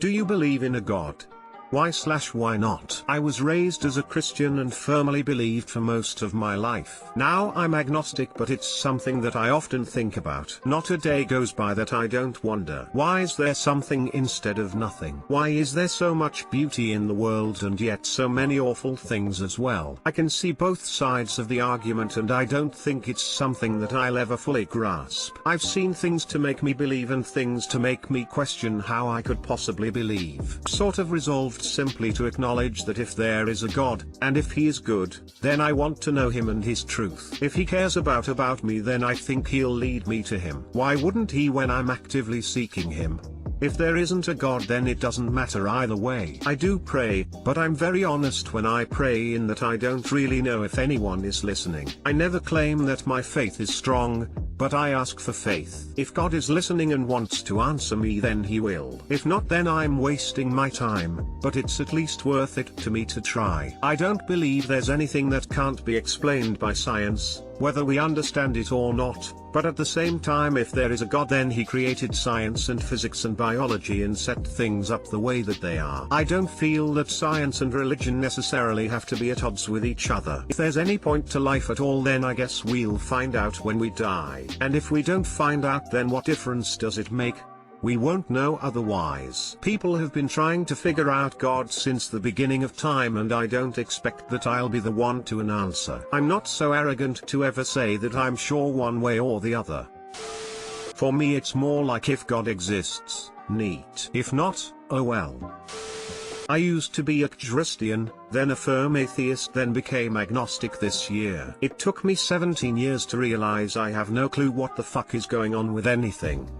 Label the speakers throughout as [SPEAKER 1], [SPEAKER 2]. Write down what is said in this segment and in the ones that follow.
[SPEAKER 1] Do you believe in a God? Why not? I was raised as a Christian and firmly believed for most of my life. Now I'm agnostic, but it's something that I often think about. Not a day goes by that I don't wonder. Why is there something instead of nothing? Why is there so much beauty in the world and yet so many awful things as well? I can see both sides of the argument and I don't think it's something that I'll ever fully grasp. I've seen things to make me believe and things to make me question how I could possibly believe. Sort of resolved simply to acknowledge that if there is a God, and if he is good, then I want to know him and his truth. If he cares about me, then I think he'll lead me to him. Why wouldn't he when I'm actively seeking him? If there isn't a God, then it doesn't matter either way. I do pray, but I'm very honest when I pray in that I don't really know if anyone is listening. I never claim that my faith is strong, but I ask for faith. If God is listening and wants to answer me, then he will. If not, then I'm wasting my time, but it's at least worth it to me to try. I don't believe there's anything that can't be explained by science, whether we understand it or not, but at the same time, if there is a God, then he created science and physics and biology and set things up the way that they are. I don't feel that science and religion necessarily have to be at odds with each other. If there's any point to life at all, then I guess we'll find out when we die. And if we don't find out, then what difference does it make? We won't know otherwise. People have been trying to figure out God since the beginning of time, and I don't expect that I'll be the one to an answer. I'm not so arrogant to ever say that I'm sure one way or the other. For me, it's more like if God exists, neat. If not, oh well. I used to be a Christian, then a firm atheist, then became agnostic this year. It took me 17 years to realize I have no clue what the fuck is going on with anything.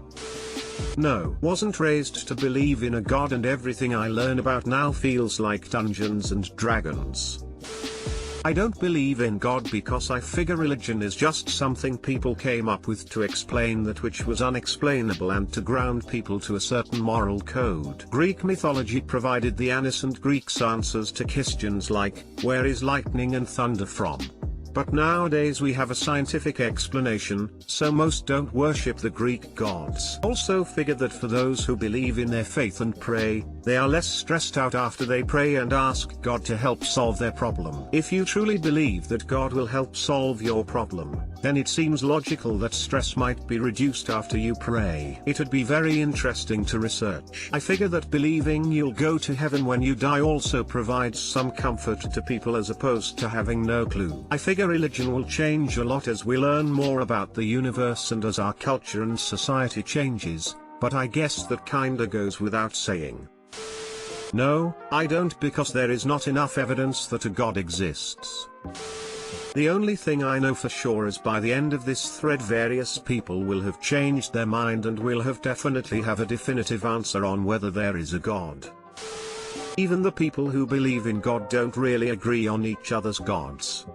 [SPEAKER 1] No, wasn't raised to believe in a God, and everything I learn about now feels like Dungeons and Dragons. I don't believe in God because I figure religion is just something people came up with to explain that which was unexplainable and to ground people to a certain moral code. Greek mythology provided the ancient Greeks answers to questions like, where is lightning and thunder from? But nowadays we have a scientific explanation, so most don't worship the Greek gods. Also figure that for those who believe in their faith and pray, they are less stressed out after they pray and ask God to help solve their problem. If you truly believe that God will help solve your problem, then it seems logical that stress might be reduced after you pray. It would be very interesting to research. I figure that believing you'll go to heaven when you die also provides some comfort to people as opposed to having no clue. I figure religion will change a lot as we learn more about the universe and as our culture and society changes, but I guess that kinda goes without saying. No, I don't, because there is not enough evidence that a God exists. The only thing I know for sure is by the end of this thread various people will have changed their mind and will have definitely have a definitive answer on whether there is a God. Even the people who believe in God don't really agree on each other's gods.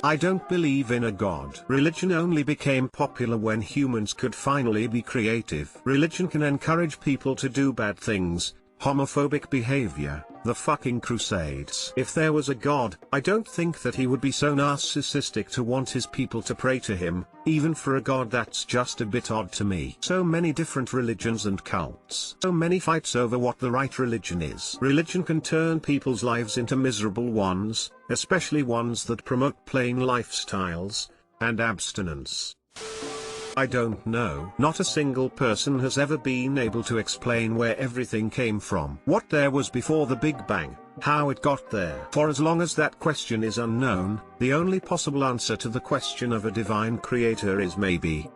[SPEAKER 1] I don't believe in a God. Religion only became popular when humans could finally be creative. Religion can encourage people to do bad things, homophobic behavior, the fucking Crusades. If there was a God, I don't think that he would be so narcissistic to want his people to pray to him. Even for a God, that's just a bit odd to me. So many different religions and cults. So many fights over what the right religion is. Religion can turn people's lives into miserable ones, especially ones that promote plain lifestyles and abstinence. I don't know. Not a single person has ever been able to explain where everything came from. What there was before the Big Bang, how it got there. For as long as that question is unknown, the only possible answer to the question of a divine creator is maybe.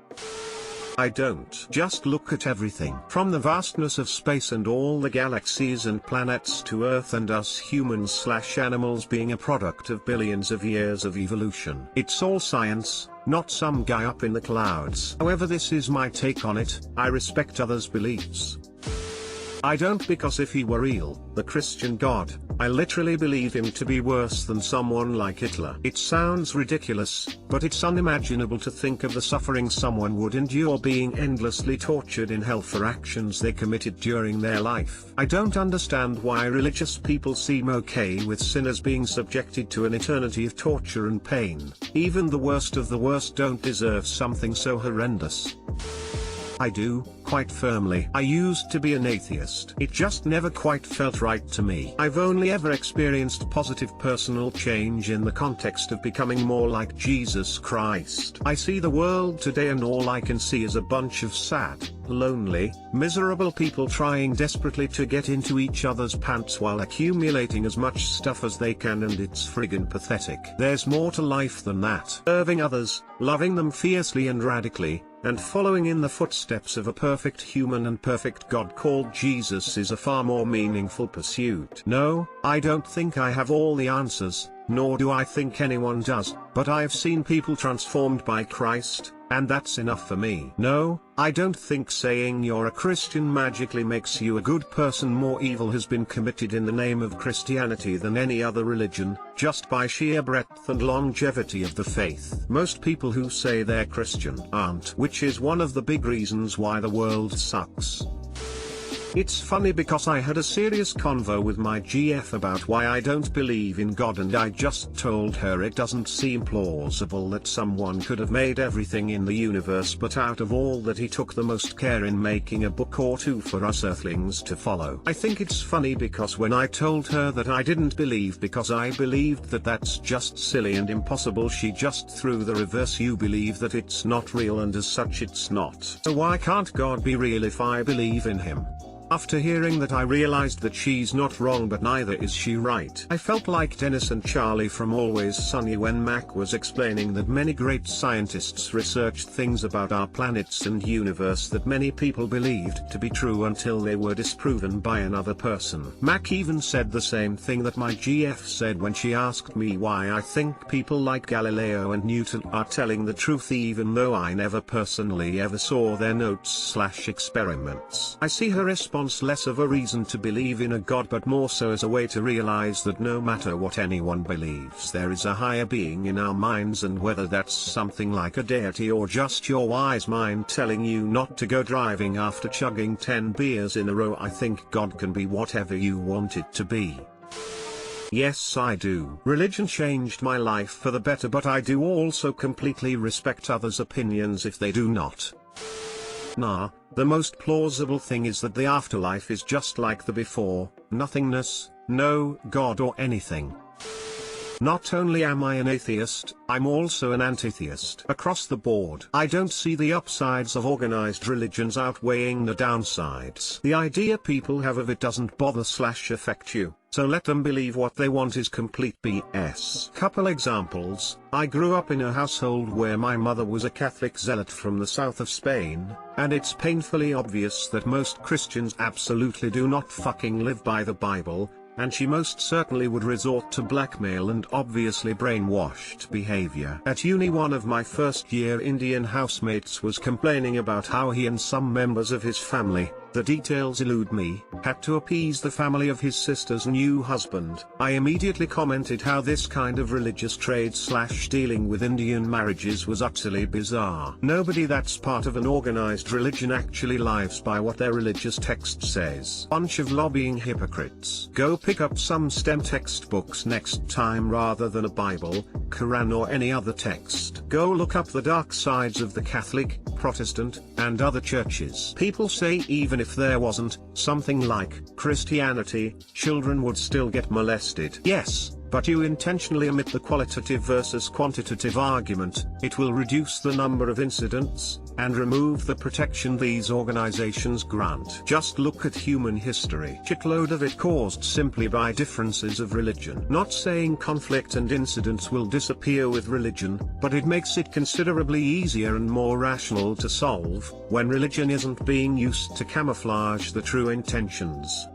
[SPEAKER 1] I don't. Just look at everything. From the vastness of space and all the galaxies and planets to Earth and us humans/animals being a product of billions of years of evolution. It's all science, not some guy up in the clouds. However, this is my take on it. I respect others' beliefs. I don't, because if he were real, the Christian God, I literally believe him to be worse than someone like Hitler. It sounds ridiculous, but it's unimaginable to think of the suffering someone would endure being endlessly tortured in hell for actions they committed during their life. I don't understand why religious people seem okay with sinners being subjected to an eternity of torture and pain. Even the worst of the worst don't deserve something so horrendous. I do, quite firmly. I used to be an atheist. It just never quite felt right to me. I've only ever experienced positive personal change in the context of becoming more like Jesus Christ. I see the world today and all I can see is a bunch of sad, lonely, miserable people trying desperately to get into each other's pants while accumulating as much stuff as they can, and it's friggin' pathetic. There's more to life than that. Serving others, loving them fiercely and radically, and following in the footsteps of a perfect human and perfect God called Jesus is a far more meaningful pursuit. No, I don't think I have all the answers, nor do I think anyone does, but I've seen people transformed by Christ, and that's enough for me. No, I don't think saying you're a Christian magically makes you a good person. More evil has been committed in the name of Christianity than any other religion, just by sheer breadth and longevity of the faith. Most people who say they're Christian aren't, which is one of the big reasons why the world sucks. It's funny because I had a serious convo with my GF about why I don't believe in God, and I just told her it doesn't seem plausible that someone could have made everything in the universe, but out of all that he took the most care in making a book or two for us earthlings to follow. I think it's funny because when I told her that I didn't believe because I believed that that's just silly and impossible, she just threw the reverse. You believe that it's not real and as such it's not. So why can't God be real if I believe in him? After hearing that, I realized that she's not wrong, but neither is she right. I felt like Dennis and Charlie from Always Sunny when Mac was explaining that many great scientists researched things about our planets and universe that many people believed to be true until they were disproven by another person. Mac even said the same thing that my GF said when she asked me why I think people like Galileo and Newton are telling the truth, even though I never personally ever saw their notes/experiments. I see her response less of a reason to believe in a God, but more so as a way to realize that no matter what anyone believes, there is a higher being in our minds, and whether that's something like a deity or just your wise mind telling you not to go driving after chugging 10 beers in a row, I think God can be whatever you want it to be. Yes, I do. Religion changed my life for the better, but I do also completely respect others' opinions if they do not. Nah, the most plausible thing is that the afterlife is just like the before, nothingness, no God or anything. Not only am I an atheist, I'm also an anti-theist. Across the board, I don't see the upsides of organized religions outweighing the downsides. The idea people have of it doesn't bother/affect you, so let them believe what they want is complete BS. Couple examples: I grew up in a household where my mother was a Catholic zealot from the south of Spain, and it's painfully obvious that most Christians absolutely do not fucking live by the Bible, and she most certainly would resort to blackmail and obviously brainwashed behavior. At uni, one of my first-year Indian housemates was complaining about how he and some members of his family, the details elude me, had to appease the family of his sister's new husband. I immediately commented how this kind of religious trade/dealing with Indian marriages was utterly bizarre. Nobody that's part of an organized religion actually lives by what their religious text says. Bunch of lobbying hypocrites. Go pick up some STEM textbooks next time rather than a Bible, Quran or any other text. Go look up the dark sides of the Catholic, Protestant, and other churches. People say even if there wasn't something like Christianity, children would still get molested. Yes, but you intentionally omit the qualitative versus quantitative argument. It will reduce the number of incidents, and remove the protection these organizations grant. Just look at human history. Shitload of it caused simply by differences of religion. Not saying conflict and incidents will disappear with religion, but it makes it considerably easier and more rational to solve, when religion isn't being used to camouflage the true intentions.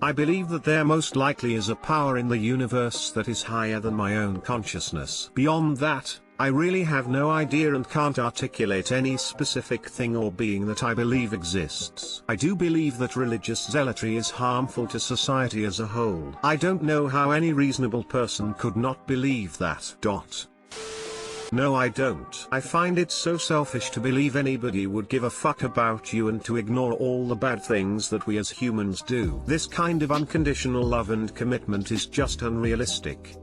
[SPEAKER 1] I believe that there most likely is a power in the universe that is higher than my own consciousness. Beyond that, I really have no idea and can't articulate any specific thing or being that I believe exists. I do believe that religious zealotry is harmful to society as a whole. I don't know how any reasonable person could not believe that. No, I don't. I find it so selfish to believe anybody would give a fuck about you and to ignore all the bad things that we as humans do. This kind of unconditional love and commitment is just unrealistic.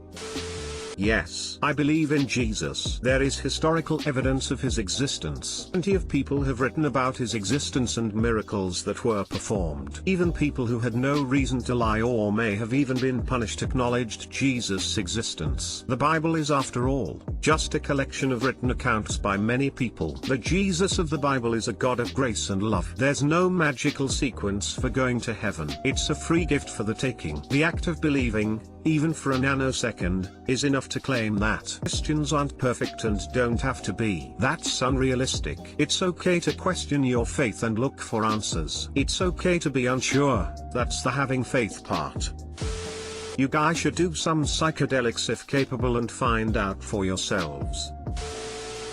[SPEAKER 1] Yes, I believe in Jesus. There is historical evidence of his existence. Plenty of people have written about his existence and miracles that were performed. Even people who had no reason to lie or may have even been punished acknowledged Jesus' existence. The Bible is, after all, just a collection of written accounts by many people. The Jesus of the Bible is a God of grace and love. There's no magical sequence for going to heaven. It's a free gift for the taking. The act of believing, even for a nanosecond, is enough to claim that. Christians aren't perfect and don't have to be. That's unrealistic. It's okay to question your faith and look for answers. It's okay to be unsure. That's the having faith part. You guys should do some psychedelics if capable and find out for yourselves.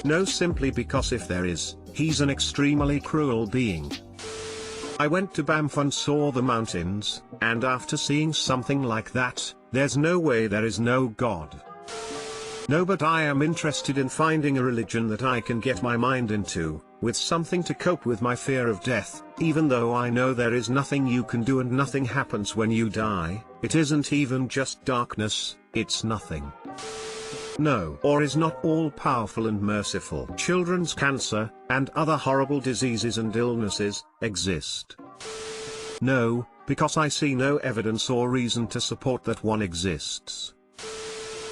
[SPEAKER 1] No, simply because if there is, he's an extremely cruel being. I went to Banff and saw the mountains, and after seeing something like that, there's no way there is no God. No, but I am interested in finding a religion that I can get my mind into, with something to cope with my fear of death, even though I know there is nothing you can do and nothing happens when you die. It isn't even just darkness, it's nothing. No, or is not all-powerful and merciful. Children's cancer, and other horrible diseases and illnesses, exist. No, because I see no evidence or reason to support that one exists.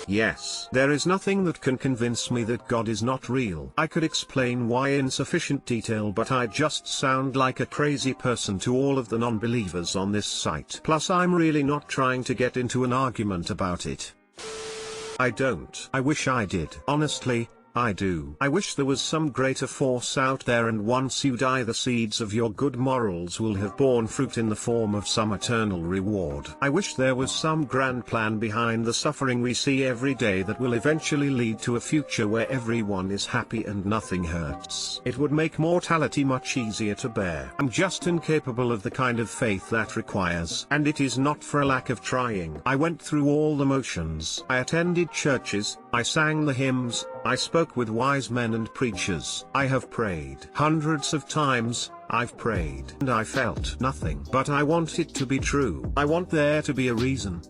[SPEAKER 1] Yes, there is nothing that can convince me that God is not real. I could explain why in sufficient detail, but I just sound like a crazy person to all of the non-believers on this site. Plus, I'm really not trying to get into an argument about it. I don't. I wish I did. Honestly, I do. I wish there was some greater force out there, and once you die the seeds of your good morals will have borne fruit in the form of some eternal reward. I wish there was some grand plan behind the suffering we see every day that will eventually lead to a future where everyone is happy and nothing hurts. It would make mortality much easier to bear. I'm just incapable of the kind of faith that requires, and it is not for a lack of trying. I went through all the motions. I attended churches, I sang the hymns, I spoke with wise men and preachers. I have prayed hundreds of times. I've prayed and I felt nothing. But I want it to be true. I want there to be a reason.